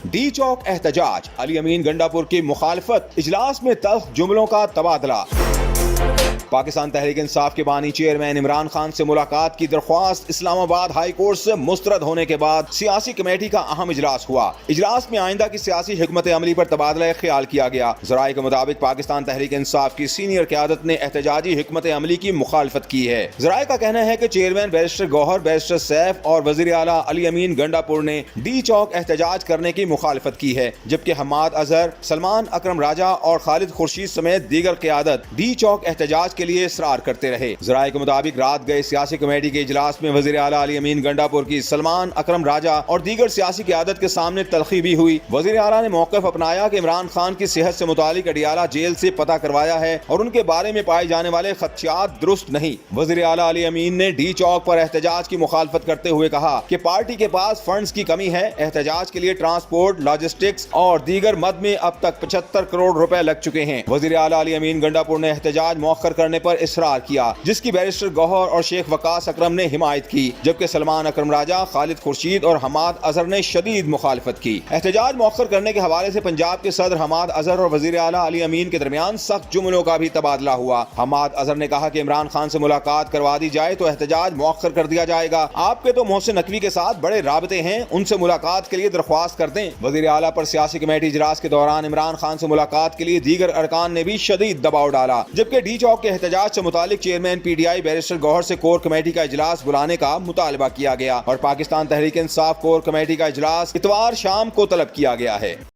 D चौक एहतजाज, अली अमीन गंडापुर की मुखालफत, इजलास में तल्ख जुमलों का तबादला। पाकिस्तान तहरीक इंसाफ के बानी चेयरमैन इमरान खान से मुलाकात की दरख्वास्त इस्लामाबाद हाई कोर्ट से मुस्तरद होने के बाद सियासी कमेटी का अहम इजलास हुआ। इजलास में आइंदा की सियासी हिकमत अमली पर तबादला ख्याल किया गया। ज़राए के मुताबिक पाकिस्तान तहरीक इंसाफ की सीनियर क़यादत ने एहतजाजी हिकमत अमली की मुखालफत की है। ज़राए का कहना है कि chairman barrister Gohar, barrister Saif और वज़ीर आला अली अमीन गंडापुर ने डी चौक एहतजाज करने की मुखालफत की है, जबकि हम्माद अजहर, सलमान अकरम राजा और खालिद खुर्शीद समेत दीगर क़यादत डी चौक एहतजाज के लिए इसरार करते रहे। ज़राए के मुताबिक रात गए सियासी कमेटी के इजलास में वज़ीर आला अली अमीन गंडापुर की सलमान अकरम राजा और दीगर सियासी क़यादत के सामने तलखी भी हुई। वज़ीर आला ने मौक़िफ़ अपनाया कि इमरान खान की सेहत से मुतालिक अडियाला जेल से पता करवाया है और उनके बारे में पाए जाने वाले खदशात दुरुस्त नहीं। वज़ीर आला अली अमीन ने डी चौक पर एहतजाज की मुखालफत करते हुए कहा कि पार्टी के पास फंड्स की कमी है। एहतजाज के लिए ट्रांसपोर्ट, लॉजिस्टिक्स और दीगर मद में अब तक 75 करोड़ रुपए लग चुके हैं। वज़ीर आला अली अमीन गंडापुर ने एहतजाज मौखर करने पर इसरार किया, जिसकी बैरिस्टर गौहर और शेख वकास अकरम ने हिमायत की, जबकि सलमान अकरम राजा, खालिद खुर्शीद और हम्माद अजहर ने शदीद मुखालफत की। एहतजाज मौखर करने के हवाले से पंजाब के सदर हम्माद अजहर और वज़ीर आला अली अमीन के दरमियान सख्त जुमलों का भी तबादला हुआ। हम्माद अजहर ने कहा कि इमरान खान से मुलाकात करवा दी जाए तो एहतजाज मौखर कर दिया जाएगा। आपके तो मोहसिन नकवी के साथ बड़े राबते हैं, उनसे मुलाकात के लिए दरख्वास्त कर दें। वज़ीर आला पर सियासी कमेटी इजलास के दौरान इमरान खान से मुलाकात के लिए दीगर अरकान ने भी शदीद दबाव डाला, जबकि डी चौक के एहतजाज से मुतालिक चेयरमैन पीटीआई बैरिस्टर गौहर से कोर कमेटी का इजलास बुलाने का मुतालबा किया गया और पाकिस्तान तहरीक इंसाफ कोर कमेटी का इजलास इतवार शाम को तलब किया गया है।